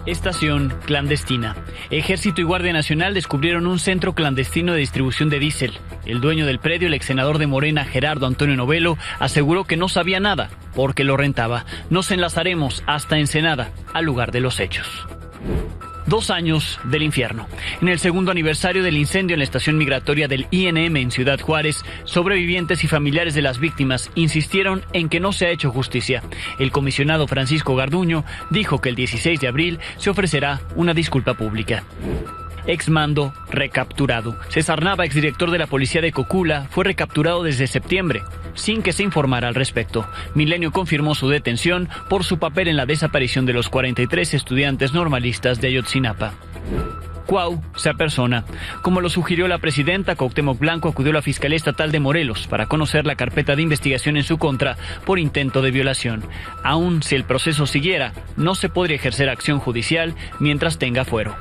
Estación clandestina. Ejército y Guardia Nacional descubrieron un centro clandestino de distribución de diésel. El dueño del predio, el exsenador de Morena, Gerardo Antonio Novello, aseguró que no sabía nada porque lo rentaba. Nos enlazaremos hasta Ensenada, al lugar de los hechos. 2 años del infierno. En el segundo aniversario del incendio en la estación migratoria del INM en Ciudad Juárez, sobrevivientes y familiares de las víctimas insistieron en que no se ha hecho justicia. El comisionado Francisco Garduño dijo que el 16 de abril se ofrecerá una disculpa pública. Exmando recapturado. César Nava, exdirector de la policía de Cocula, fue recapturado desde septiembre, sin que se informara al respecto. Milenio confirmó su detención por su papel en la desaparición de los 43 estudiantes normalistas de Ayotzinapa. Cuau se apersona. Como lo sugirió la presidenta, Cuauhtémoc Blanco acudió a la Fiscalía Estatal de Morelos para conocer la carpeta de investigación en su contra por intento de violación. Aún si el proceso siguiera, no se podría ejercer acción judicial mientras tenga fuero.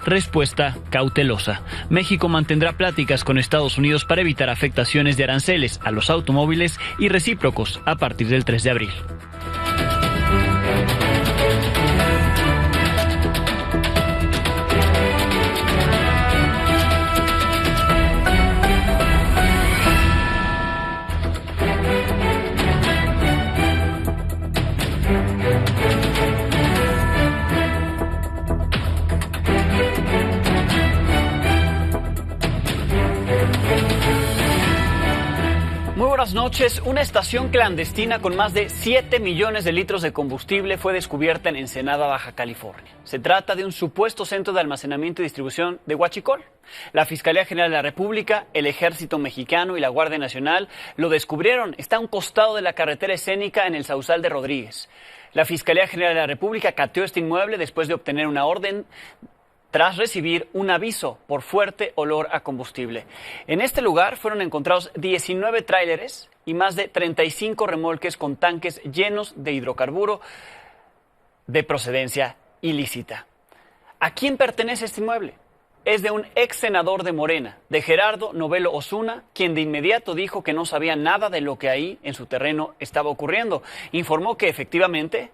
Respuesta cautelosa. México mantendrá pláticas con Estados Unidos para evitar afectaciones de aranceles a los automóviles y recíprocos a partir del 3 de abril. Buenas noches. Una estación clandestina con más de 7 millones de litros de combustible fue descubierta en Ensenada, Baja California. Se trata de un supuesto centro de almacenamiento y distribución de huachicol. La Fiscalía General de la República, el Ejército Mexicano y la Guardia Nacional lo descubrieron. Está a un costado de la carretera escénica en el Sausal de Rodríguez. La Fiscalía General de la República cateó este inmueble después de obtener una orden tras recibir un aviso por fuerte olor a combustible. En este lugar fueron encontrados 19 tráileres y más de 35 remolques con tanques llenos de hidrocarburo de procedencia ilícita. ¿A quién pertenece este inmueble? Es de un ex senador de Morena, de Gerardo Novello Osuna, quien de inmediato dijo que no sabía nada de lo que ahí en su terreno estaba ocurriendo. Informó que efectivamente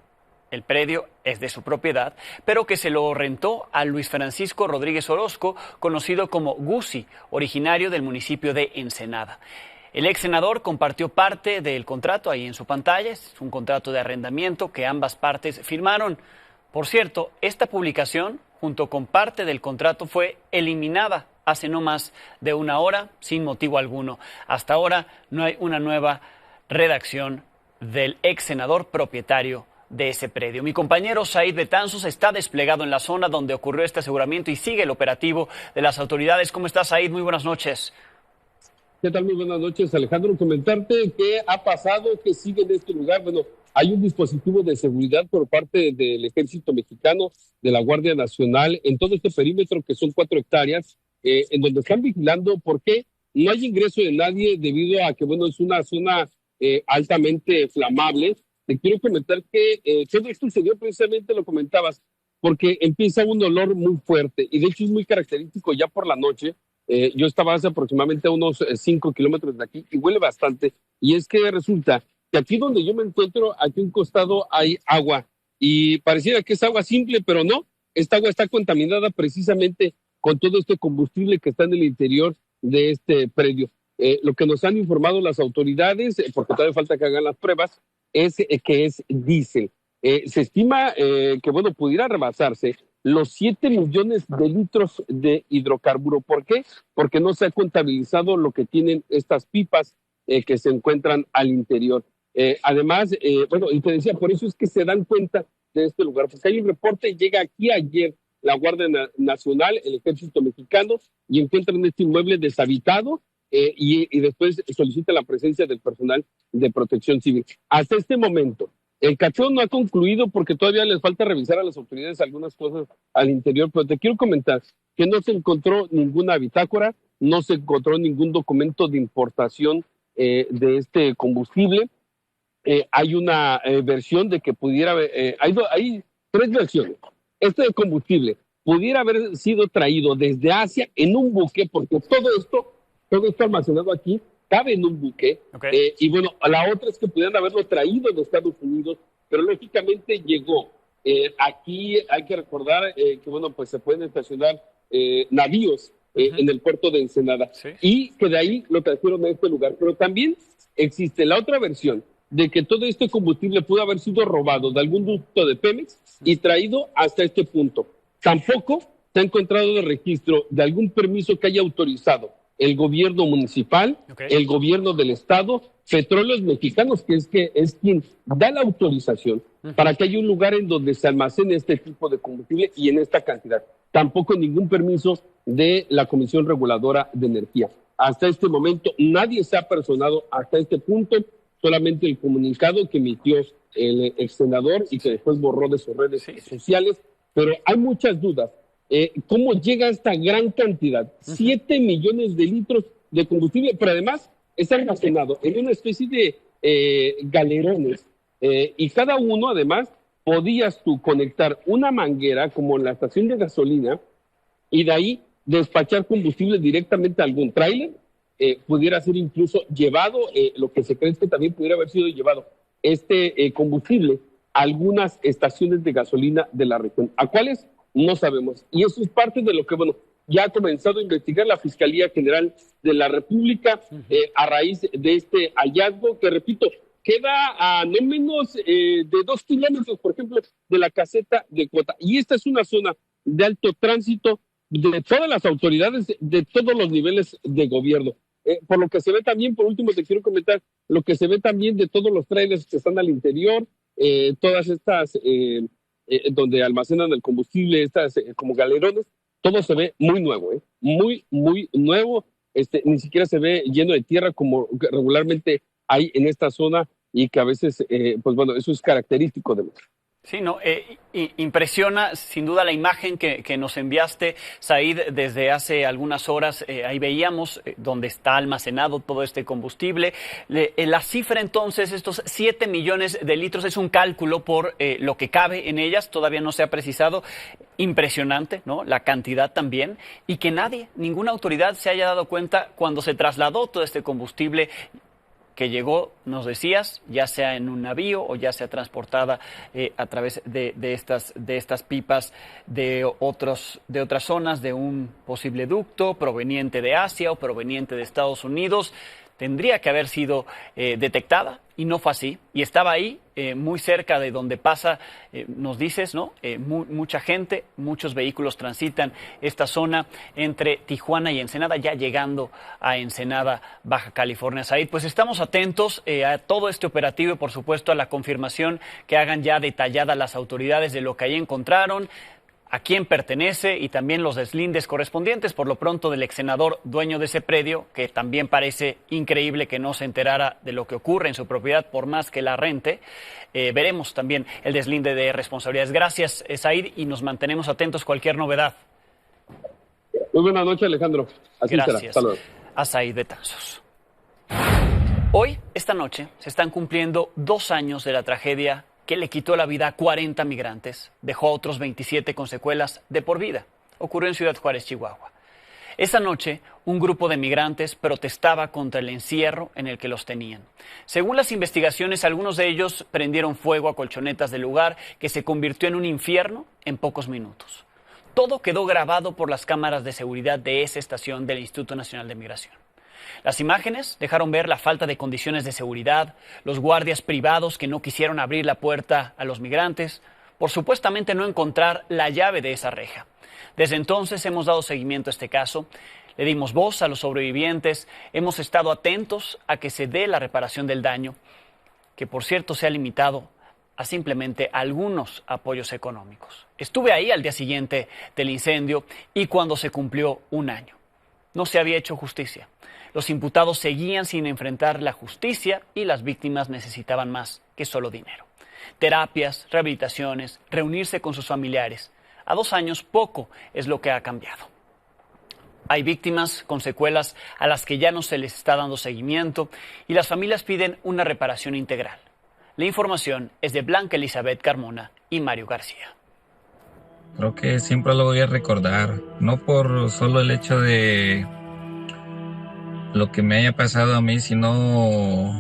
el predio es de su propiedad, pero que se lo rentó a Luis Francisco Rodríguez Orozco, conocido como Gusi, originario del municipio de Ensenada. El ex senador compartió parte del contrato ahí en su pantalla. Es un contrato de arrendamiento que ambas partes firmaron. Por cierto, esta publicación, junto con parte del contrato, fue eliminada hace no más de una hora, sin motivo alguno. Hasta ahora no hay una nueva redacción del ex senador propietario de ese predio. Mi compañero Said Betanzos está desplegado en la zona donde ocurrió este aseguramiento y sigue el operativo de las autoridades. ¿Cómo estás, Said? Muy buenas noches. ¿Qué tal? Muy buenas noches, Alejandro. Comentarte qué ha pasado, qué sigue en este lugar. Bueno, hay un dispositivo de seguridad por parte del Ejército Mexicano, de la Guardia Nacional, en todo este perímetro, que son 4 hectáreas, en donde están vigilando. ¿Por qué? No hay ingreso de nadie debido a que, bueno, es una zona altamente flamable. Te quiero comentar que todo esto sucedió precisamente, lo comentabas, porque empieza un olor muy fuerte y de hecho es muy característico ya por la noche. Yo estaba hace aproximadamente a unos 5 kilómetros de aquí y huele bastante. Y es que resulta que aquí donde yo me encuentro, aquí a un costado hay agua y pareciera que es agua simple, pero no. Esta agua está contaminada precisamente con todo este combustible que está en el interior de este predio. Lo que nos han informado las autoridades, porque todavía falta que hagan las pruebas, es que es diésel. Se estima que, bueno, pudiera rebasarse los 7 millones de litros de hidrocarburo. ¿Por qué? Porque no se ha contabilizado lo que tienen estas pipas que se encuentran al interior. Además, bueno, y te decía, por eso es que se dan cuenta de este lugar, porque hay un reporte, llega aquí ayer la Guardia Nacional, el Ejército Mexicano, y encuentran este inmueble deshabitado, y después solicita la presencia del personal de protección civil. Hasta este momento, el cateo no ha concluido porque todavía les falta revisar a las autoridades algunas cosas al interior, pero te quiero comentar que no se encontró ninguna bitácora, no se encontró ningún documento de importación de este combustible. Hay una versión de que pudiera haber, hay 3 versiones. Este combustible pudiera haber sido traído desde Asia en un buque, porque todo esto almacenado aquí cabe en un buque. Okay. Y bueno, la otra es que pudieran haberlo traído de Estados Unidos, pero lógicamente llegó Aquí hay que recordar que, bueno, pues se pueden estacionar navíos en el puerto de Ensenada, Sí. y que de ahí lo trajeron a este lugar. Pero también existe la otra versión de que todo este combustible pudo haber sido robado de algún ducto de Pemex y traído hasta este punto. Tampoco se ha encontrado de registro de algún permiso que haya autorizado el gobierno municipal, el gobierno del estado, Petróleos Mexicanos, que es quien da la autorización para que haya un lugar en donde se almacene este tipo de combustible y en esta cantidad. Tampoco ningún permiso de la Comisión Reguladora de Energía. Hasta este momento nadie se ha personado hasta este punto, solamente el comunicado que emitió el ex senador y que después borró de sus redes sociales, pero hay muchas dudas. ¿Cómo llega esta gran cantidad? 7 millones de litros de combustible, pero además está almacenado en una especie de galerones, y cada uno además podías tú conectar una manguera como en la estación de gasolina y de ahí despachar combustible directamente a algún tráiler. Pudiera ser incluso llevado, lo que se cree es que también pudiera haber sido llevado combustible a algunas estaciones de gasolina de la región. ¿A cuáles? No sabemos. Y eso es parte de lo que, bueno, ya ha comenzado a investigar la Fiscalía General de la República a raíz de este hallazgo que, repito, queda a no menos de 2 kilómetros, por ejemplo, de la caseta de Cota. Y esta es una zona de alto tránsito de todas las autoridades, de todos los niveles de gobierno. Por lo que se ve también, por último te quiero comentar, lo que se ve también de todos los trailers que están al interior, todas estas donde almacenan el combustible, estas como galerones, todo se ve muy nuevo, muy, muy nuevo. Ni siquiera se ve lleno de tierra como regularmente hay en esta zona y que a veces, pues bueno, eso es característico de México. Sí, no, impresiona sin duda la imagen que nos enviaste, Said, desde hace algunas horas. Ahí veíamos donde está almacenado todo este combustible. La cifra entonces, estos 7 millones de litros, es un cálculo por lo que cabe en ellas, todavía no se ha precisado. Impresionante, ¿no? La cantidad también, y que nadie, ninguna autoridad se haya dado cuenta cuando se trasladó todo este combustible que llegó, nos decías, ya sea en un navío o ya sea transportada a través de estas pipas de otras zonas, de un posible ducto proveniente de Asia o proveniente de Estados Unidos. Tendría que haber sido detectada y no fue así. Y estaba ahí, muy cerca de donde pasa, nos dices, ¿no? Mucha gente, muchos vehículos transitan esta zona entre Tijuana y Ensenada, ya llegando a Ensenada, Baja California. Said, pues estamos atentos a todo este operativo y, por supuesto, a la confirmación que hagan ya detallada las autoridades de lo que ahí encontraron, a quién pertenece y también los deslindes correspondientes. Por lo pronto, del ex senador dueño de ese predio, que también parece increíble que no se enterara de lo que ocurre en su propiedad por más que la rente. Veremos también el deslinde de responsabilidades. Gracias, Said, y nos mantenemos atentos a cualquier novedad. Muy buenas noches, Alejandro. Así Gracias será. a Said Betanzos. Hoy, esta noche, se están cumpliendo 2 años de la tragedia que le quitó la vida a 40 migrantes, dejó a otros 27 con secuelas de por vida. Ocurrió en Ciudad Juárez, Chihuahua. Esa noche, un grupo de migrantes protestaba contra el encierro en el que los tenían. Según las investigaciones, algunos de ellos prendieron fuego a colchonetas del lugar, que se convirtió en un infierno en pocos minutos. Todo quedó grabado por las cámaras de seguridad de esa estación del Instituto Nacional de Migración. Las imágenes dejaron ver la falta de condiciones de seguridad, los guardias privados que no quisieron abrir la puerta a los migrantes, por supuestamente no encontrar la llave de esa reja. Desde entonces hemos dado seguimiento a este caso, le dimos voz a los sobrevivientes, hemos estado atentos a que se dé la reparación del daño, que por cierto se ha limitado a simplemente algunos apoyos económicos. Estuve ahí al día siguiente del incendio y cuando se cumplió 1 año. No se había hecho justicia. Los imputados seguían sin enfrentar la justicia y las víctimas necesitaban más que solo dinero. Terapias, rehabilitaciones, reunirse con sus familiares. A 2 años poco es lo que ha cambiado. Hay víctimas con secuelas a las que ya no se les está dando seguimiento y las familias piden una reparación integral. La información es de Blanca Elizabeth Carmona y Mario García. Creo que siempre lo voy a recordar, no por solo el hecho de lo que me haya pasado a mí, sino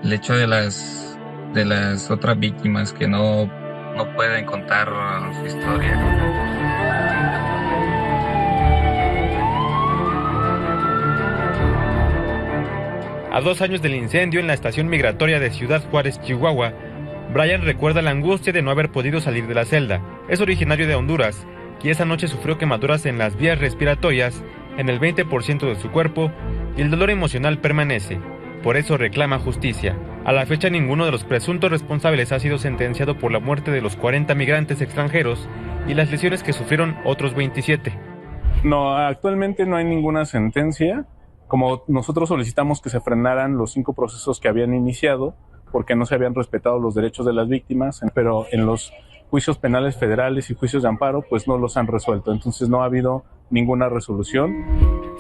el hecho de las otras víctimas que no no pueden contar su historia. A 2 años del incendio en la estación migratoria de Ciudad Juárez, Chihuahua, Brian recuerda la angustia de no haber podido salir de la celda. Es originario de Honduras y esa noche sufrió quemaduras en las vías respiratorias, en el 20% de su cuerpo, y el dolor emocional permanece. Por eso reclama justicia. A la fecha, ninguno de los presuntos responsables ha sido sentenciado por la muerte de los 40 migrantes extranjeros y las lesiones que sufrieron otros 27. No, actualmente no hay ninguna sentencia. Como nosotros solicitamos que se frenaran los 5 procesos que habían iniciado, porque no se habían respetado los derechos de las víctimas, pero en los juicios penales federales y juicios de amparo, pues no los han resuelto. Entonces no ha habido ninguna resolución.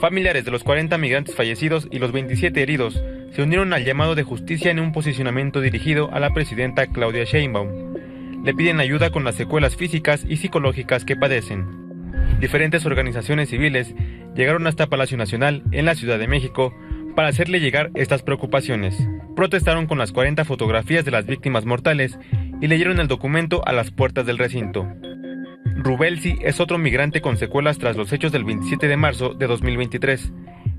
Familiares de los 40 migrantes fallecidos y los 27 heridos se unieron al llamado de justicia en un posicionamiento dirigido a la presidenta Claudia Sheinbaum. Le piden ayuda con las secuelas físicas y psicológicas que padecen. Diferentes organizaciones civiles llegaron hasta Palacio Nacional, en la Ciudad de México, para hacerle llegar estas preocupaciones. Protestaron con las 40 fotografías de las víctimas mortales y leyeron el documento a las puertas del recinto. Rubelsi es otro migrante con secuelas tras los hechos del 27 de marzo de 2023.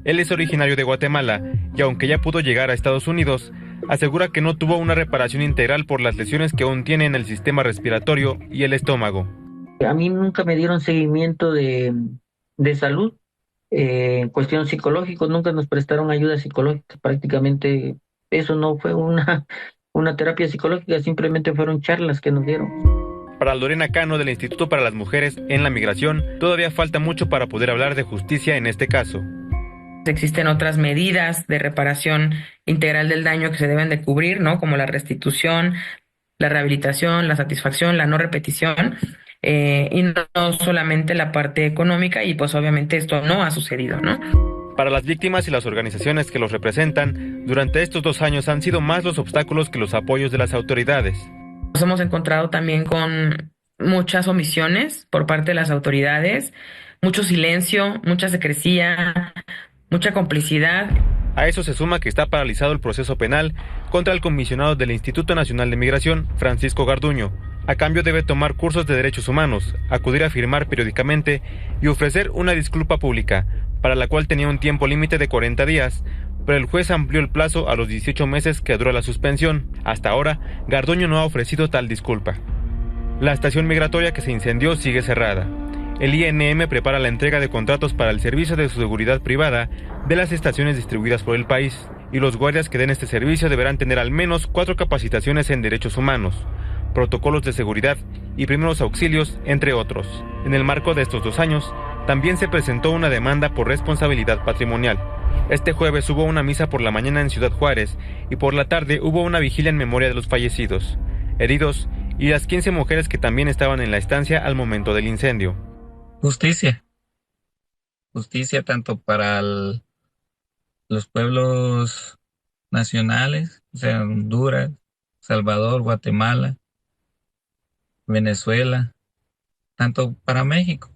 Él es originario de Guatemala y aunque ya pudo llegar a Estados Unidos, asegura que no tuvo una reparación integral por las lesiones que aún tiene en el sistema respiratorio y el estómago. A mí nunca me dieron seguimiento de salud, en cuestión psicológica, nunca nos prestaron ayuda psicológica, prácticamente eso no fue una terapia psicológica, simplemente fueron charlas que nos dieron. Para Lorena Cano del Instituto para las Mujeres en la Migración, todavía falta mucho para poder hablar de justicia en este caso. Existen otras medidas de reparación integral del daño que se deben de cubrir, ¿no? Como la restitución, la rehabilitación, la satisfacción, la no repetición. Y no solamente la parte económica, y pues obviamente esto no ha sucedido, ¿no? Para las víctimas y las organizaciones que los representan, durante estos 2 años han sido más los obstáculos que los apoyos de las autoridades. Nos hemos encontrado también con muchas omisiones por parte de las autoridades, mucho silencio, mucha secrecía, mucha complicidad. A eso se suma que está paralizado el proceso penal contra el comisionado del Instituto Nacional de Migración, Francisco Garduño. A cambio debe tomar cursos de derechos humanos, acudir a firmar periódicamente y ofrecer una disculpa pública, para la cual tenía un tiempo límite de 40 días, pero el juez amplió el plazo a los 18 meses que duró la suspensión. Hasta ahora, Garduño no ha ofrecido tal disculpa. La estación migratoria que se incendió sigue cerrada. El INM prepara la entrega de contratos para el servicio de seguridad privada de las estaciones distribuidas por el país, y los guardias que den este servicio deberán tener al menos 4 capacitaciones en derechos humanos, protocolos de seguridad y primeros auxilios, entre otros. En el marco de estos 2 años, también se presentó una demanda por responsabilidad patrimonial. Este jueves hubo una misa por la mañana en Ciudad Juárez y por la tarde hubo una vigilia en memoria de los fallecidos, heridos y las 15 mujeres que también estaban en la estancia al momento del incendio. Justicia. Justicia tanto para los pueblos nacionales, o sea, Honduras, Salvador, Guatemala, Venezuela, tanto para México.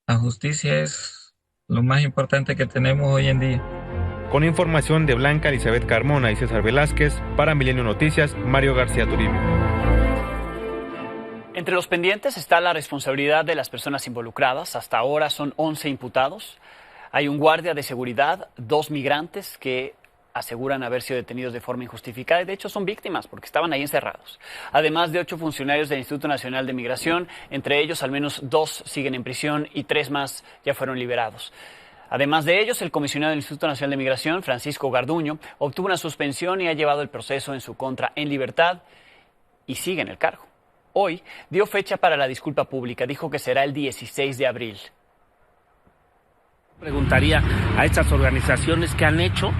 La justicia es lo más importante que tenemos hoy en día. Con información de Blanca Elizabeth Carmona y César Velázquez, para Milenio Noticias, Mario García Toribio. Entre los pendientes está la responsabilidad de las personas involucradas. Hasta ahora son 11 imputados. Hay un guardia de seguridad, 2 migrantes que aseguran haber sido detenidos de forma injustificada y de hecho son víctimas porque estaban ahí encerrados. Además de 8 funcionarios del Instituto Nacional de Migración, entre ellos al menos 2 siguen en prisión y 3 más ya fueron liberados. Además de ellos, el comisionado del Instituto Nacional de Migración, Francisco Garduño, obtuvo una suspensión y ha llevado el proceso en su contra en libertad y sigue en el cargo. Hoy dio fecha para la disculpa pública, dijo que será el 16 de abril. Preguntaría a estas organizaciones qué han hecho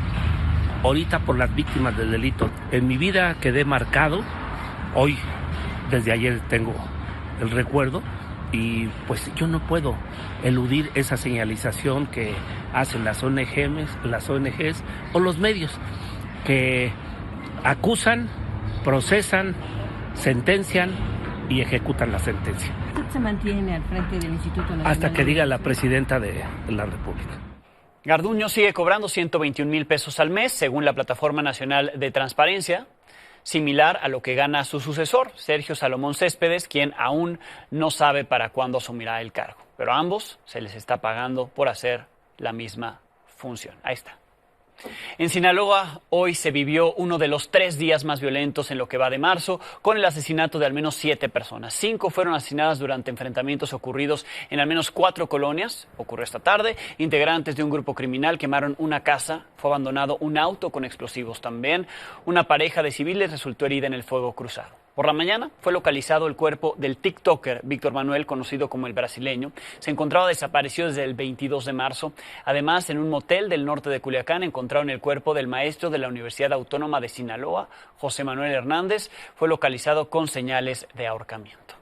ahorita por las víctimas del delito. En mi vida quedé marcado, hoy, desde ayer tengo el recuerdo y pues yo no puedo eludir esa señalización que hacen las ONGs o los medios que acusan, procesan, sentencian y ejecutan la sentencia. ¿Usted se mantiene al frente del Instituto Nacional? Hasta que diga la presidenta de la República. Garduño sigue cobrando 121,000 pesos al mes, según la Plataforma Nacional de Transparencia. similar a lo que gana su sucesor, Sergio Salomón Céspedes, quien aún no sabe para cuándo asumirá el cargo. Pero a ambos se les está pagando por hacer la misma función. Ahí está. En Sinaloa, hoy se vivió uno de los 3 días más violentos en lo que va de marzo, con el asesinato de al menos 7 personas. 5 fueron asesinadas durante enfrentamientos ocurridos en al menos 4 colonias. Ocurrió esta tarde. Integrantes de un grupo criminal quemaron una casa, fue abandonado un auto con explosivos también. Una pareja de civiles resultó herida en el fuego cruzado. Por la mañana fue localizado el cuerpo del TikToker Víctor Manuel, conocido como el brasileño. Se encontraba desaparecido desde el 22 de marzo. Además, en un motel del norte de Culiacán encontraron el cuerpo del maestro de la Universidad Autónoma de Sinaloa, José Manuel Hernández. Fue localizado con señales de ahorcamiento.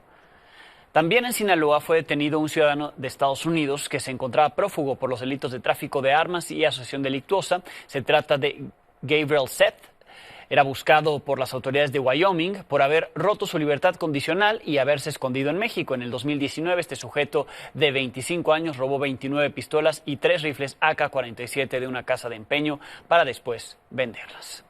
También en Sinaloa fue detenido un ciudadano de Estados Unidos que se encontraba prófugo por los delitos de tráfico de armas y asociación delictuosa. Se trata de Gabriel Seth. Era buscado por las autoridades de Wyoming por haber roto su libertad condicional y haberse escondido en México. En el 2019, este sujeto de 25 años robó 29 pistolas y 3 rifles AK-47 de una casa de empeño para después venderlas.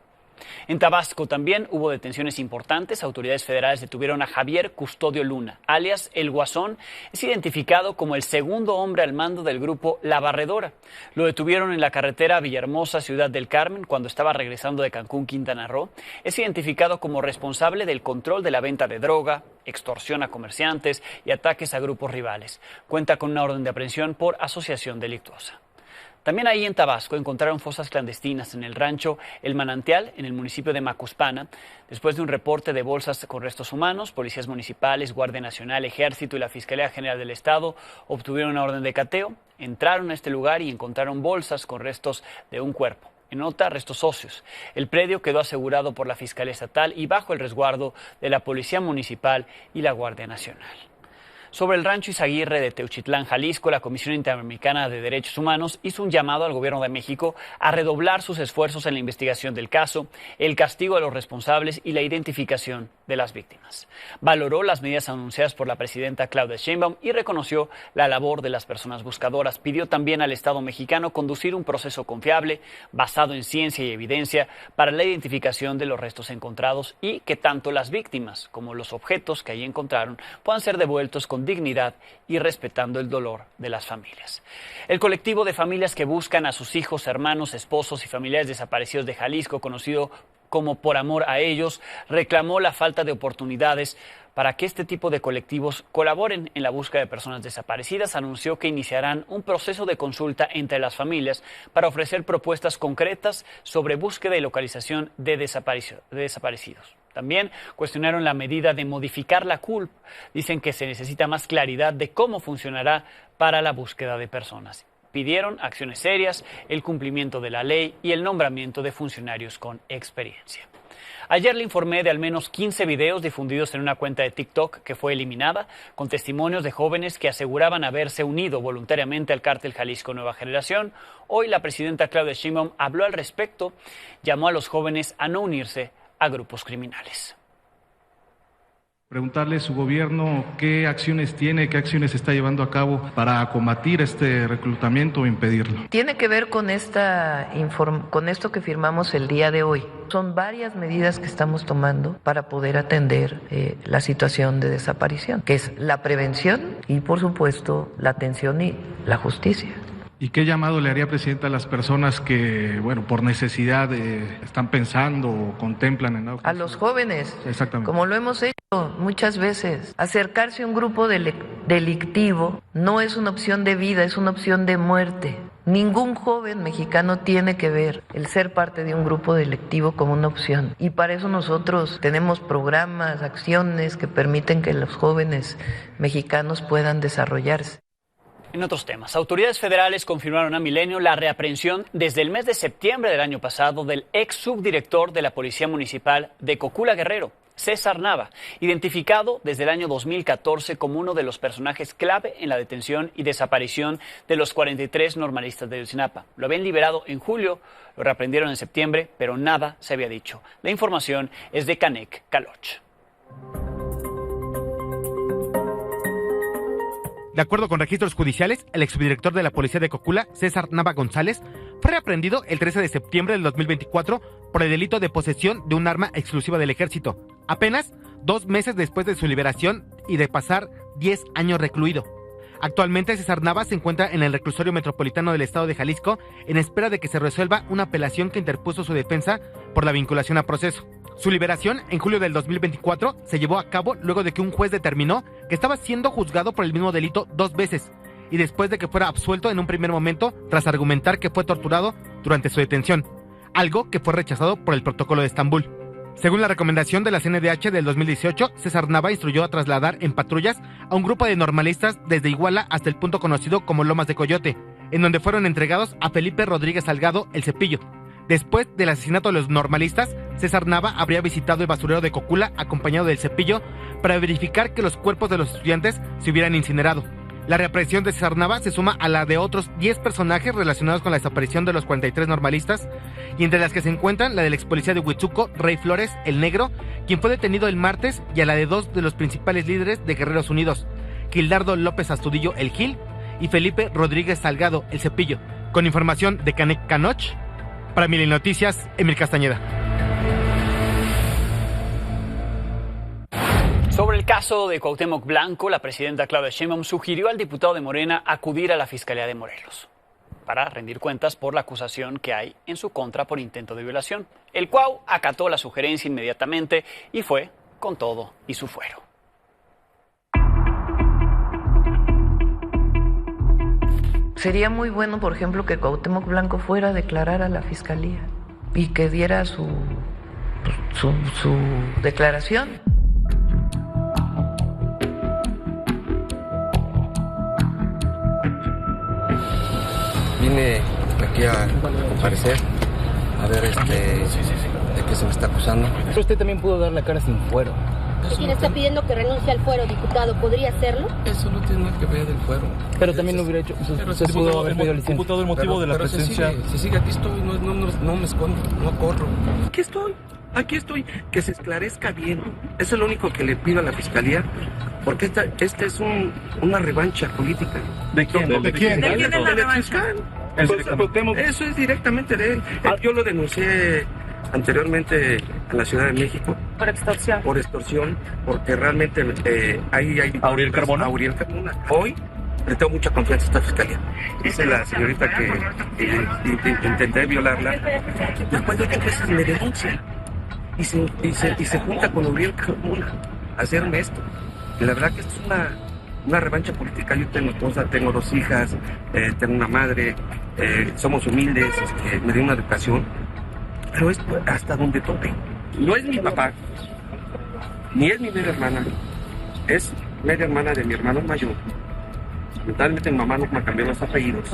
En Tabasco también hubo detenciones importantes. Autoridades federales detuvieron a Javier Custodio Luna, alias El Guasón. Es identificado como el segundo hombre al mando del grupo La Barredora. Lo detuvieron en la carretera Villahermosa, Ciudad del Carmen, cuando estaba regresando de Cancún, Quintana Roo. Es identificado como responsable del control de la venta de droga, extorsión a comerciantes y ataques a grupos rivales. Cuenta con una orden de aprehensión por asociación delictuosa. También ahí en Tabasco encontraron fosas clandestinas en el rancho El Manantial, en el municipio de Macuspana. Después de un reporte de bolsas con restos humanos, policías municipales, Guardia Nacional, Ejército y la Fiscalía General del Estado obtuvieron una orden de cateo. Entraron a este lugar y encontraron bolsas con restos de un cuerpo. En otra, restos óseos. El predio quedó asegurado por la Fiscalía Estatal y bajo el resguardo de la Policía Municipal y la Guardia Nacional. Sobre el rancho Izaguirre de Teuchitlán, Jalisco, la Comisión Interamericana de Derechos Humanos hizo un llamado al gobierno de México a redoblar sus esfuerzos en la investigación del caso, el castigo a los responsables y la identificación de las víctimas. Valoró las medidas anunciadas por la presidenta Claudia Sheinbaum y reconoció la labor de las personas buscadoras. Pidió también al Estado mexicano conducir un proceso confiable, basado en ciencia y evidencia, para la identificación de los restos encontrados y que tanto las víctimas como los objetos que allí encontraron puedan ser devueltos con dignidad y respetando el dolor de las familias. El colectivo de familias que buscan a sus hijos, hermanos, esposos y familiares desaparecidos de Jalisco, conocido como Por Amor a Ellos, reclamó la falta de oportunidades para que este tipo de colectivos colaboren en la búsqueda de personas desaparecidas. Anunció que iniciarán un proceso de consulta entre las familias para ofrecer propuestas concretas sobre búsqueda y localización de desaparecidos. También cuestionaron la medida de modificar la CULP. Dicen que se necesita más claridad de cómo funcionará para la búsqueda de personas. Pidieron acciones serias, el cumplimiento de la ley y el nombramiento de funcionarios con experiencia. Ayer le informé de al menos 15 videos difundidos en una cuenta de TikTok que fue eliminada, con testimonios de jóvenes que aseguraban haberse unido voluntariamente al cártel Jalisco Nueva Generación. Hoy la presidenta Claudia Sheinbaum habló al respecto, llamó a los jóvenes a no unirse a grupos criminales. Preguntarle a su gobierno qué acciones tiene, qué acciones está llevando a cabo para combatir este reclutamiento o impedirlo. Tiene que ver con esto que firmamos el día de hoy. Son varias medidas que estamos tomando para poder atender la situación de desaparición, que es la prevención y, por supuesto, la atención y la justicia. ¿Y qué llamado le haría, Presidenta, a las personas que, bueno, por necesidad están pensando o contemplan en algo? A los jóvenes, exactamente, como lo hemos hecho muchas veces. Acercarse a un grupo delictivo no es una opción de vida, es una opción de muerte. Ningún joven mexicano tiene que ver el ser parte de un grupo delictivo como una opción. Y para eso nosotros tenemos programas, acciones que permiten que los jóvenes mexicanos puedan desarrollarse. En otros temas, autoridades federales confirmaron a Milenio la reaprehensión desde el mes de septiembre del año pasado del ex subdirector de la Policía Municipal de Cocula, Guerrero, César Nava, identificado desde el año 2014 como uno de los personajes clave en la detención y desaparición de los 43 normalistas de Ayotzinapa. Lo habían liberado en julio, lo reaprendieron en septiembre, pero nada se había dicho. La información es de Canek Caloch. De acuerdo con registros judiciales, el exdirector de la Policía de Cocula, César Nava González, Fue reaprendido el 13 de septiembre del 2024 por el delito de posesión de un arma exclusiva del ejército, apenas 2 meses después de su liberación y de pasar 10 años recluido. Actualmente César Nava se encuentra en el reclusorio metropolitano del estado de Jalisco en espera de que se resuelva una apelación que interpuso su defensa por la vinculación a proceso. Su liberación en julio del 2024 se llevó a cabo luego de que un juez determinó que estaba siendo juzgado por el mismo delito 2 veces y después de que fuera absuelto en un primer momento tras argumentar que fue torturado durante su detención, algo que fue rechazado por el Protocolo de Estambul. Según la recomendación de la CNDH del 2018, César Nava instruyó a trasladar en patrullas a un grupo de normalistas desde Iguala hasta el punto conocido como Lomas de Coyote, en donde fueron entregados a Felipe Rodríguez Salgado, el Cepillo. Después del asesinato de los normalistas, César Nava habría visitado el basurero de Cocula acompañado del Cepillo para verificar que los cuerpos de los estudiantes se hubieran incinerado. La reaparición de César Nava se suma a la de otros 10 personajes relacionados con la desaparición de los 43 normalistas, y entre las que se encuentran la del ex policía de Huitzuco, Rey Flores, el Negro, quien fue detenido el martes, y a la de 2 de los principales líderes de Guerreros Unidos, Gildardo López Astudillo, el Gil, y Felipe Rodríguez Salgado, el Cepillo. Con información de Canek Canoch, para Milenio Noticias, Emil Castañeda. Sobre el caso de Cuauhtémoc Blanco, la presidenta Claudia Sheinbaum sugirió al diputado de Morena acudir a la Fiscalía de Morelos para rendir cuentas por la acusación que hay en su contra por intento de violación. El Cuau acató la sugerencia inmediatamente y fue con todo y su fuero. Sería muy bueno, por ejemplo, que Cuauhtémoc Blanco fuera a declarar a la Fiscalía y que diera su declaración. Vine aquí a comparecer, a ver de qué se me está acusando. Pero usted también pudo dar la cara sin fuero. ¿Quién está pidiendo que renuncie al fuero, diputado? ¿Podría hacerlo? Eso no tiene nada que ver del fuero. Pero también lo hubiera hecho. Se pudo haber pedido licencia. Diputado, el motivo de la presencia. Se sigue, aquí estoy, no me escondo, no corro. Aquí estoy, que se esclarezca bien. Eso es lo único que le pido a la Fiscalía, porque esta es una revancha política. ¿De quién? ¿De quién? ¿De quién es la revancha? Eso es directamente de él. Yo lo denuncié anteriormente en la Ciudad de México. Por extorsión. Por extorsión, porque realmente hay Auriel Carmona. Hoy le tengo mucha confianza a esta Fiscalía. Dice la señorita que intenté violarla. Después de 8 meses me denuncia. Y se junta con Auriel Carmona a hacerme esto. Y la verdad que esto es una revancha política. Yo tengo esposa, tengo 2 hijas, tengo una madre, somos humildes, me dio una educación, pero es hasta donde tope. No es mi papá, ni es mi media hermana, es media hermana de mi hermano mayor. Lamentablemente mi mamá no me cambió los apellidos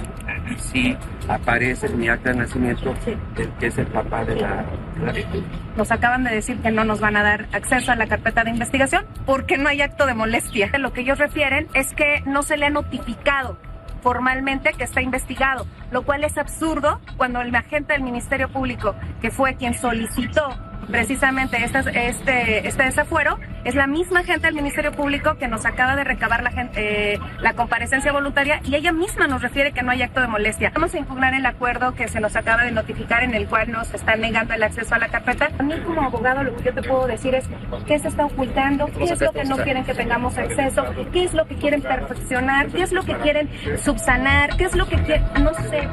y sí aparece en mi acta de nacimiento el que es el papá de la víctima. Nos acaban de decir que no nos van a dar acceso a la carpeta de investigación porque no hay acto de molestia. Lo que ellos refieren es que no se le ha notificado formalmente que está investigado, lo cual es absurdo cuando el agente del Ministerio Público, que fue quien solicitó precisamente este desafuero, es la misma gente del Ministerio Público que nos acaba de recabar la comparecencia voluntaria y ella misma nos refiere que no hay acto de molestia. Vamos a impugnar el acuerdo que se nos acaba de notificar en el cual nos están negando el acceso a la carpeta. A mí como abogado lo que yo te puedo decir es qué se está ocultando, qué es lo que no quieren que tengamos acceso, qué es lo que quieren perfeccionar, qué es lo que quieren subsanar, qué es lo que quieren, no sé.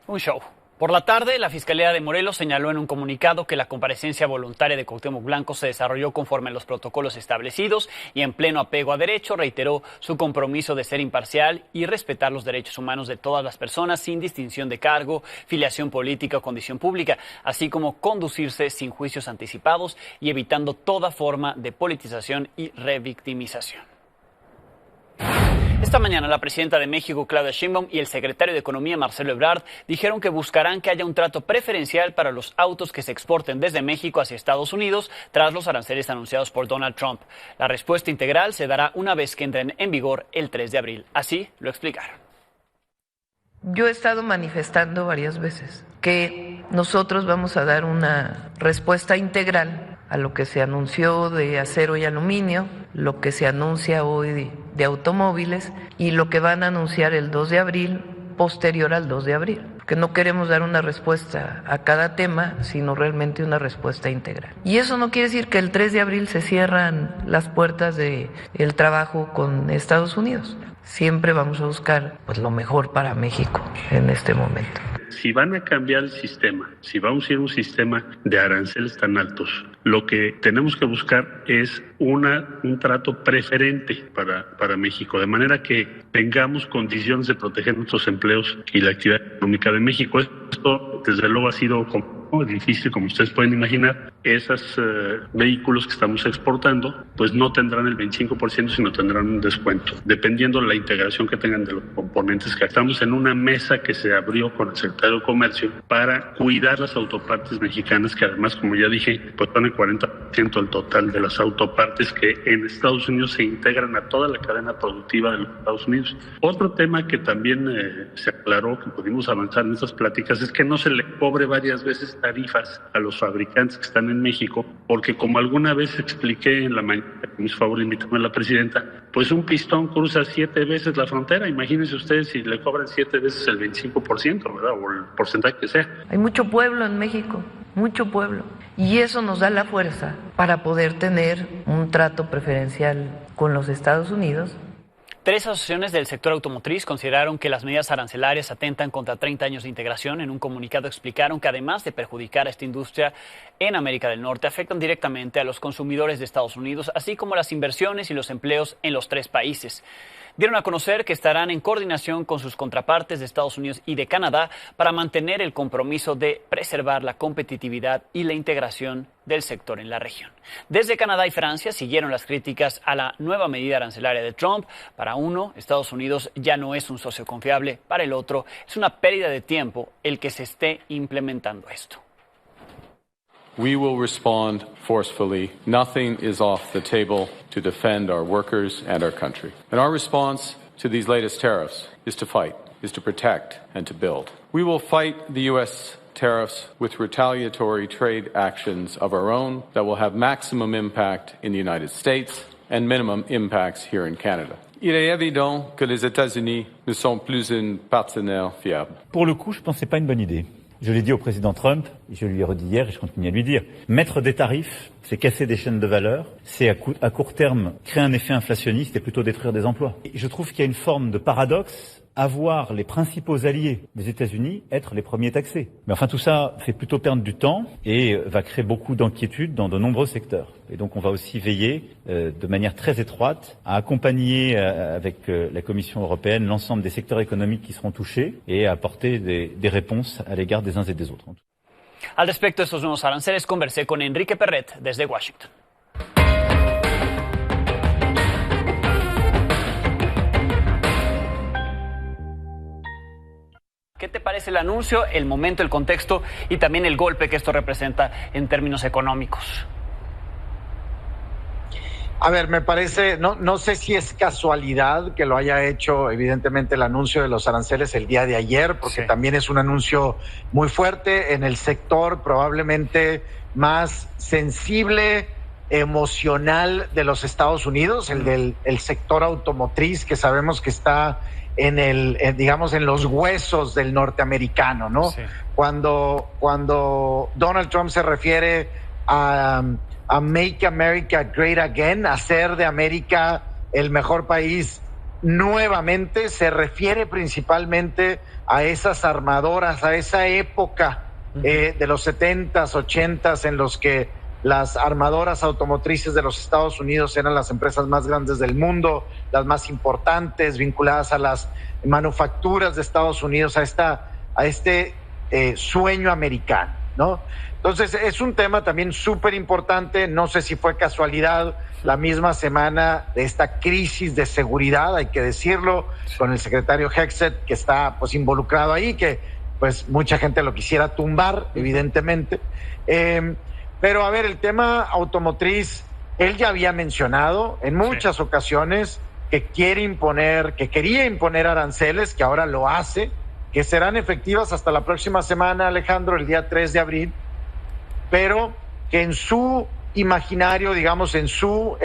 Un show. Por la tarde, la Fiscalía de Morelos señaló en un comunicado que la comparecencia voluntaria de Cuauhtémoc Blanco se desarrolló conforme a los protocolos establecidos y en pleno apego a derecho. Reiteró su compromiso de ser imparcial y respetar los derechos humanos de todas las personas sin distinción de cargo, filiación política o condición pública, así como conducirse sin juicios anticipados y evitando toda forma de politización y revictimización. Esta mañana la presidenta de México, Claudia Sheinbaum, y el secretario de Economía, Marcelo Ebrard, dijeron que buscarán que haya un trato preferencial para los autos que se exporten desde México hacia Estados Unidos tras los aranceles anunciados por Donald Trump. La respuesta integral se dará una vez que entren en vigor el 3 de abril. Así lo explicaron. Yo he estado manifestando varias veces que nosotros vamos a dar una respuesta integral a lo que se anunció de acero y aluminio, lo que se anuncia hoy de automóviles y lo que van a anunciar el 2 de abril, posterior al 2 de abril. Porque no queremos dar una respuesta a cada tema, sino realmente una respuesta integral. Y eso no quiere decir que el 3 de abril se cierran las puertas del trabajo con Estados Unidos. Siempre vamos a buscar pues, lo mejor para México en este momento. Si van a cambiar el sistema, si vamos a ir a un sistema de aranceles tan altos, lo que tenemos que buscar es un trato preferente para México, de manera que tengamos condiciones de proteger nuestros empleos y la actividad económica de México. Esto, desde luego, ha sido difícil, como ustedes pueden imaginar. Esos vehículos que estamos exportando, pues no tendrán el 25%, sino tendrán un descuento, dependiendo de la integración que tengan de los componentes. Que estamos en una mesa que se abrió con el secretario de Comercio para cuidar las autopartes mexicanas, que además, como ya dije, pues son el 40% del total de las autopartes que en Estados Unidos se integran a toda la cadena productiva de los Estados Unidos. Otro tema que también se aclaró, que pudimos avanzar en estas pláticas, es que no se le cobre varias veces tarifas a los fabricantes que están en México, porque como alguna vez expliqué en la mañana, me hizo favor de invitarme a la presidenta, pues un pistón cruza 7 veces la frontera. Imagínense ustedes si le cobran 7 veces el 25%, ¿verdad? O el porcentaje que sea. Hay mucho pueblo en México, mucho pueblo. Y eso nos da la fuerza para poder tener un trato preferencial con los Estados Unidos. 3 asociaciones del sector automotriz consideraron que las medidas arancelarias atentan contra 30 años de integración. En un comunicado explicaron que además de perjudicar a esta industria en América del Norte, afectan directamente a los consumidores de Estados Unidos, así como las inversiones y los empleos en los 3 países. Dieron a conocer que estarán en coordinación con sus contrapartes de Estados Unidos y de Canadá para mantener el compromiso de preservar la competitividad y la integración del sector en la región. Desde Canadá y Francia siguieron las críticas a la nueva medida arancelaria de Trump. Para uno, Estados Unidos ya no es un socio confiable. Para el otro, es una pérdida de tiempo el que se esté implementando esto. We will respond forcefully. Nothing is off the table to defend our workers and our country. And our response to these latest tariffs is to fight, is to protect, and to build. We will fight the U.S. tariffs with retaliatory trade actions of our own that will have maximum impact in the United States and minimum impacts here in Canada. Il est évident que les États-Unis ne sont plus un partenaire fiable. Pour le coup, je pense que ce n'est pas une bonne idée. Je l'ai dit au président Trump, et je lui ai redit hier et je continue à lui dire, mettre des tarifs, c'est casser des chaînes de valeur, c'est à court terme créer un effet inflationniste et plutôt détruire des emplois. Et je trouve qu'il y a une forme de paradoxe à voir les principaux alliés des États-Unis être les premiers taxés. Mais enfin tout ça fait plutôt perdre du temps et va créer beaucoup d'inquiétudes dans de nombreux secteurs. Et donc on va aussi veiller de manière très étroite à accompagner avec la Commission européenne l'ensemble des secteurs économiques qui seront touchés et à apporter des réponses à l'égard des uns et des autres. Al respecto de estos nuevos aranceles, conversé con Enrique Perret desde Washington. ¿Qué te parece el anuncio, el momento, el contexto y también el golpe que esto representa en términos económicos? A ver, me parece, no sé si es casualidad que lo haya hecho, evidentemente, el anuncio de los aranceles el día de ayer, porque también es un anuncio muy fuerte en el sector probablemente más sensible, emocional de los Estados Unidos, el sector automotriz, que sabemos que está digamos, en los huesos del norteamericano, ¿no? Sí. Cuando Donald Trump se refiere a Make America Great Again, hacer de América el mejor país nuevamente, se refiere principalmente a esas armadoras, a esa época de los 70s, 80s, en los que las armadoras automotrices de los Estados Unidos eran las empresas más grandes del mundo, las más importantes, vinculadas a las manufacturas de Estados Unidos, a este sueño americano, ¿no? Entonces es un tema también súper importante. No sé si fue casualidad la misma semana de esta crisis de seguridad, hay que decirlo, con el secretario Hegseth, que está pues involucrado ahí, que pues mucha gente lo quisiera tumbar, evidentemente. Pero a ver, el tema automotriz, él ya había mencionado en muchas ocasiones que quería imponer aranceles, que ahora lo hace, que serán efectivas hasta la próxima semana, Alejandro, el día 3 de abril, pero que en su imaginario, digamos, en su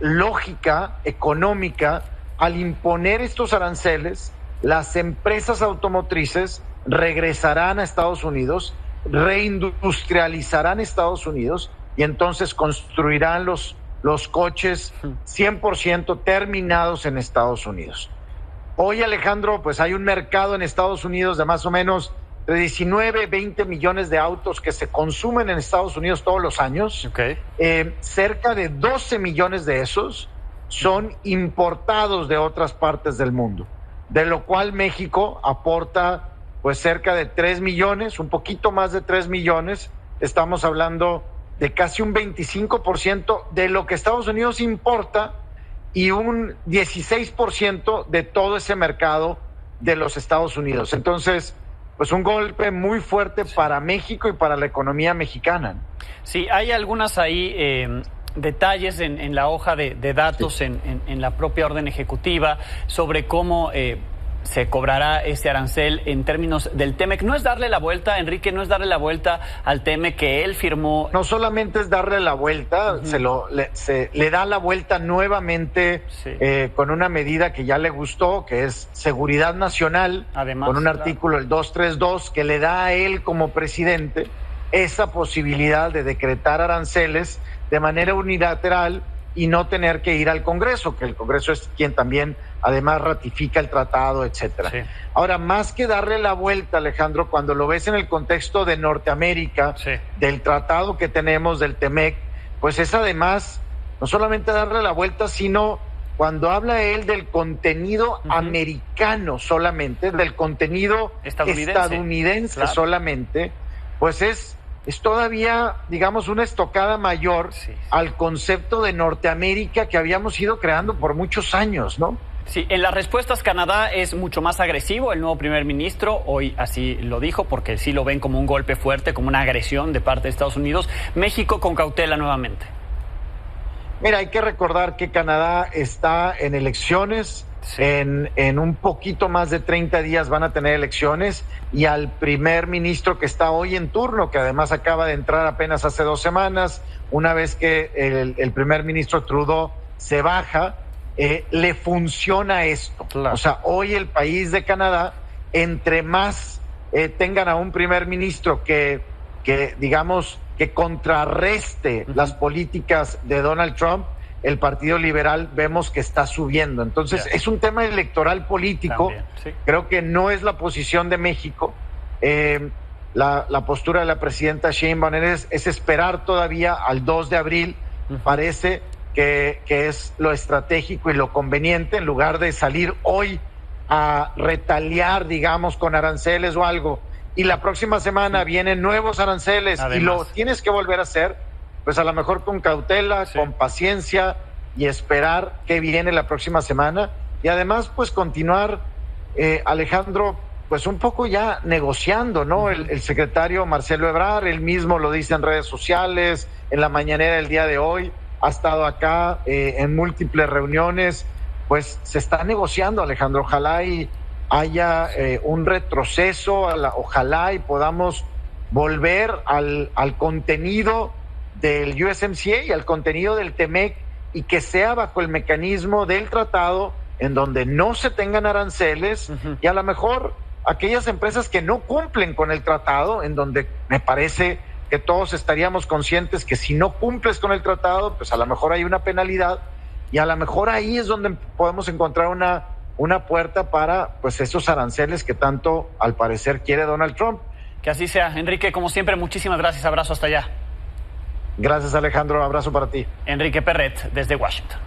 lógica económica, al imponer estos aranceles, las empresas automotrices regresarán a Estados Unidos, reindustrializarán Estados Unidos y entonces construirán los coches 100% terminados en Estados Unidos. Hoy, Alejandro, pues hay un mercado en Estados Unidos de más o menos de 19, 20 millones de autos que se consumen en Estados Unidos todos los años. Cerca de 12 millones de esos son importados de otras partes del mundo, de lo cual México aporta pues cerca de 3 millones, un poquito más de 3 millones. Estamos hablando de casi un 25% de lo que Estados Unidos importa y un 16% de todo ese mercado de los Estados Unidos. Entonces, pues un golpe muy fuerte para México y para la economía mexicana. Sí, hay algunas ahí detalles en la hoja de datos, en la propia orden ejecutiva, sobre cómo se cobrará ese arancel en términos del TEMEC. No es darle la vuelta, Enrique, no es darle la vuelta al TEMEC que él firmó. No solamente es darle la vuelta, se le da la vuelta nuevamente con una medida que ya le gustó, que es seguridad nacional, además, con un artículo, el 232, que le da a él como presidente esa posibilidad de decretar aranceles de manera unilateral y no tener que ir al Congreso, que el Congreso es quien también además ratifica el tratado, etcétera. Sí. Ahora, más que darle la vuelta, Alejandro, cuando lo ves en el contexto de Norteamérica, del tratado que tenemos del TEMEC, pues es además no solamente darle la vuelta, sino cuando habla él del contenido americano solamente, del contenido estadounidense solamente, pues es todavía, digamos, una estocada mayor al concepto de Norteamérica que habíamos ido creando por muchos años, ¿no? Sí, en las respuestas Canadá es mucho más agresivo. El nuevo primer ministro hoy así lo dijo, porque sí lo ven como un golpe fuerte, como una agresión de parte de Estados Unidos. México con cautela nuevamente. Mira, hay que recordar que Canadá está en elecciones. En un poquito más de 30 días van a tener elecciones, y al primer ministro que está hoy en turno, que además acaba de entrar apenas hace 2 semanas, una vez que el primer ministro Trudeau se baja, le funciona esto. O sea, hoy el país de Canadá, entre más tengan a un primer ministro que digamos, que contrarreste las políticas de Donald Trump, el Partido Liberal vemos que está subiendo. Entonces, es un tema electoral político. Creo que no es la posición de México. La postura de la presidenta Sheinbaum es esperar todavía al 2 de abril. Parece que es lo estratégico y lo conveniente, en lugar de salir hoy a retaliar, digamos, con aranceles o algo, y la próxima semana vienen nuevos aranceles. Además, y lo tienes que volver a hacer, pues a lo mejor con cautela, con paciencia, y esperar qué viene la próxima semana. Y además, pues continuar, Alejandro, pues un poco ya negociando, ¿no? El secretario Marcelo Ebrard, él mismo lo dice en redes sociales, en la mañanera del día de hoy, ha estado acá en múltiples reuniones. Pues se está negociando, Alejandro. Ojalá y haya un retroceso, ojalá y podamos volver al contenido del USMCA y al contenido del TEMEC, y que sea bajo el mecanismo del tratado, en donde no se tengan aranceles, y a lo mejor aquellas empresas que no cumplen con el tratado, en donde me parece que todos estaríamos conscientes que si no cumples con el tratado, pues a lo mejor hay una penalidad, y a lo mejor ahí es donde podemos encontrar una puerta para pues esos aranceles que tanto al parecer quiere Donald Trump. Que así sea. Enrique, como siempre, muchísimas gracias. Abrazo hasta allá. Gracias, Alejandro. Abrazo para ti. Enrique Perret, desde Washington.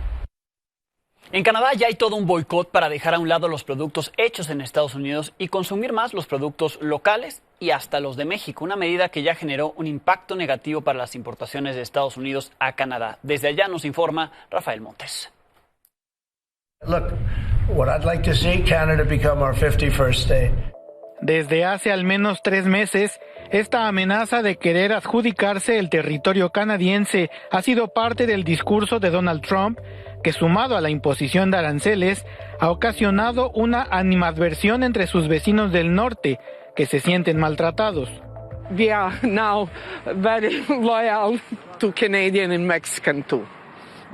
En Canadá ya hay todo un boicot para dejar a un lado los productos hechos en Estados Unidos y consumir más los productos locales y hasta los de México, una medida que ya generó un impacto negativo para las importaciones de Estados Unidos a Canadá. Desde allá nos informa Rafael Montes. Look, what I'd like to see Canada become our 51st state. Desde hace al menos 3 meses, esta amenaza de querer adjudicarse el territorio canadiense ha sido parte del discurso de Donald Trump, que sumado a la imposición de aranceles, ha ocasionado una animadversión entre sus vecinos del norte, que se sienten maltratados. We are now very loyal to Canadian and Mexican too,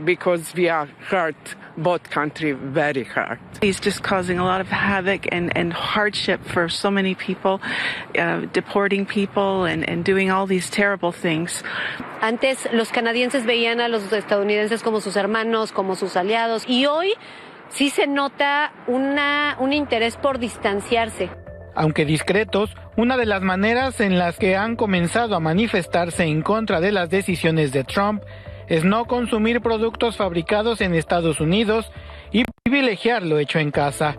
because we are hurt, both countries very hurt. He's just causing a lot of havoc and hardship for so many people, deporting people and doing all these terrible things. Antes los canadienses veían a los estadounidenses como sus hermanos, como sus aliados, y hoy sí se nota un interés por distanciarse. Aunque discretos, una de las maneras en las que han comenzado a manifestarse en contra de las decisiones de Trump es no consumir productos fabricados en Estados Unidos y privilegiar lo hecho en casa,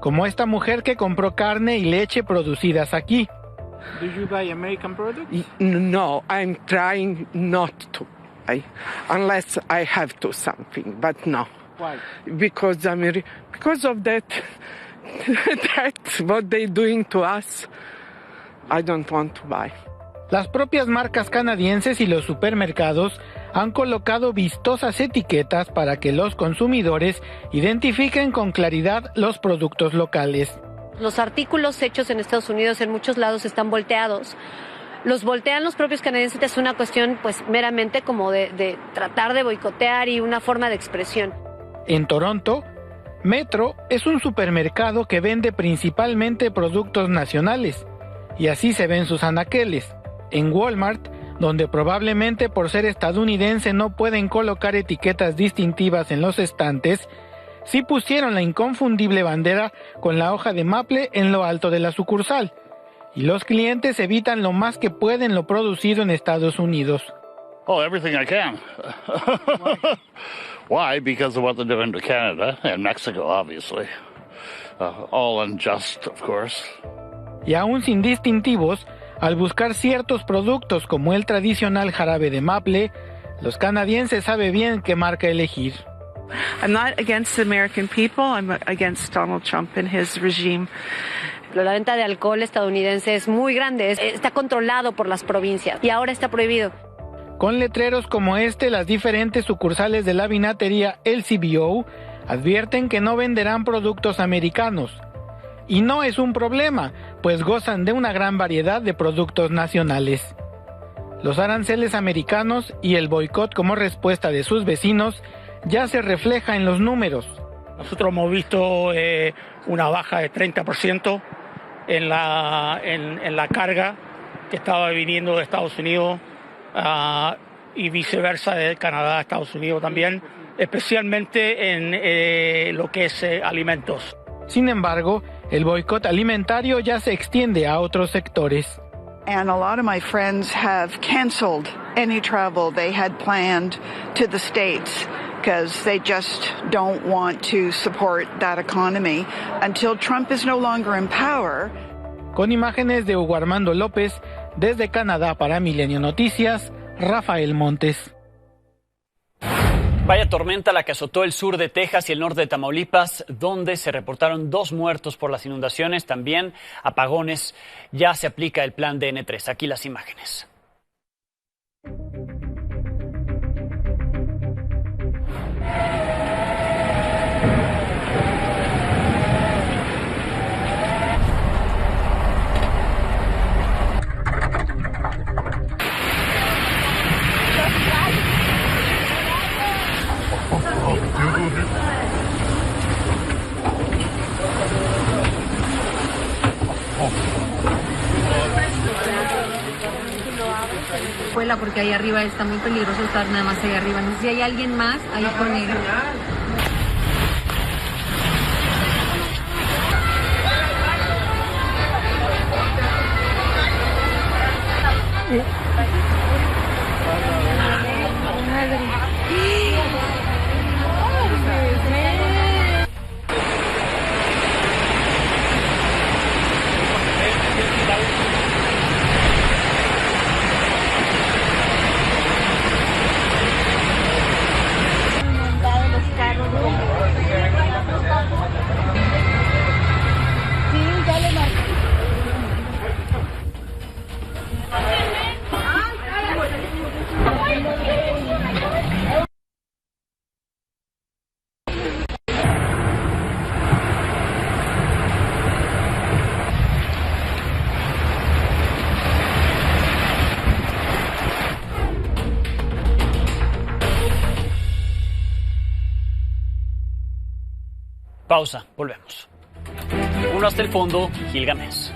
como esta mujer que compró carne y leche producidas aquí. Do you buy American products? No, I'm trying not to, unless I have to something, but no. Why? Because of that. That's what they're doing to us. I don't want to buy. Las propias marcas canadienses y los supermercados han colocado vistosas etiquetas para que los consumidores identifiquen con claridad los productos locales. Los artículos hechos en Estados Unidos en muchos lados están volteados. Los voltean los propios canadienses, es una cuestión pues meramente como de tratar de boicotear y una forma de expresión. En Toronto, Metro es un supermercado que vende principalmente productos nacionales, y así se ven sus anaqueles. En Walmart, donde probablemente por ser estadounidense no pueden colocar etiquetas distintivas en los estantes, sí pusieron la inconfundible bandera con la hoja de maple en lo alto de la sucursal, y los clientes evitan lo más que pueden lo producido en Estados Unidos. Oh, everything I can. Why? Because of what they're doing to Canada and Mexico, obviously. All unjust, of course. Y aún sin distintivos, al buscar ciertos productos como el tradicional jarabe de maple, los canadienses saben bien qué marca elegir. I'm not against the American people, I'm against Donald Trump and his regime. La venta de alcohol estadounidense es muy grande, está controlado por las provincias y ahora está prohibido. Con letreros como este, las diferentes sucursales de la vinatería LCBO advierten que no venderán productos americanos. Y no es un problema, pues gozan de una gran variedad de productos nacionales. Los aranceles americanos y el boicot como respuesta de sus vecinos ya se refleja en los números. Nosotros hemos visto una baja de 30% en la carga que estaba viniendo de Estados Unidos y viceversa de Canadá a Estados Unidos también, especialmente en lo que es alimentos. Sin embargo, el boicot alimentario ya se extiende a otros sectores. And a lot of my friends have canceled any travel they had planned to the States because they just don't want to support that economy until Trump is no longer in power. Con imágenes de Hugo Armando López, desde Canadá para Milenio Noticias, Rafael Montes. Vaya tormenta la que azotó el sur de Texas y el norte de Tamaulipas, donde se reportaron 2 muertos por las inundaciones, también apagones. Ya se aplica el plan DN3. Aquí las imágenes. Porque ahí arriba está muy peligroso estar nada más ahí arriba. No sé si hay alguien más ahí con él. Pausa, volvemos. Uno hasta el fondo, Gilgamesh.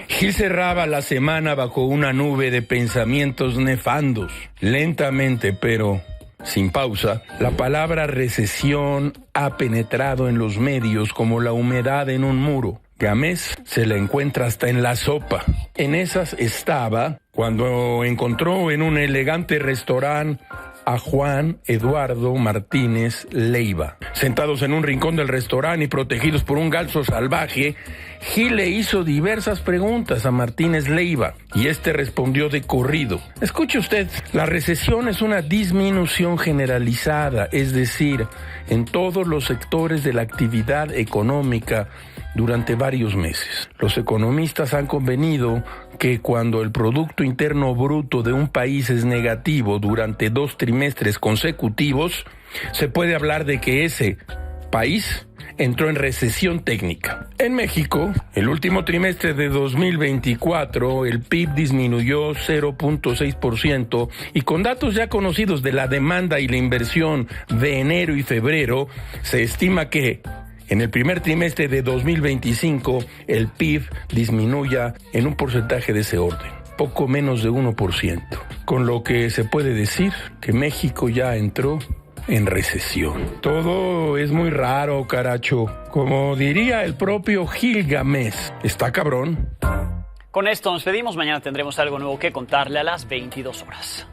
Gil cerraba la semana bajo una nube de pensamientos nefandos. Lentamente, pero sin pausa, la palabra recesión ha penetrado en los medios como la humedad en un muro. Gámez se la encuentra hasta en la sopa. En esas estaba cuando encontró en un elegante restaurante a Juan Eduardo Martínez Leiva. Sentados en un rincón del restaurante y protegidos por un ganso salvaje, Gil le hizo diversas preguntas a Martínez Leiva y este respondió de corrido. Escuche usted, la recesión es una disminución generalizada, es decir, en todos los sectores de la actividad económica durante varios meses. Los economistas han convenido que cuando el Producto Interno Bruto de un país es negativo durante 2 trimestres consecutivos, se puede hablar de que ese país entró en recesión técnica. En México, el último trimestre de 2024, el PIB disminuyó 0.6% y con datos ya conocidos de la demanda y la inversión de enero y febrero, se estima que en el primer trimestre de 2025, el PIB disminuya en un porcentaje de ese orden, poco menos de 1%, con lo que se puede decir que México ya entró en recesión. Todo es muy raro, caracho. Como diría el propio Gilgamesh, está cabrón. Con esto nos pedimos. Mañana tendremos algo nuevo que contarle a las 22 horas.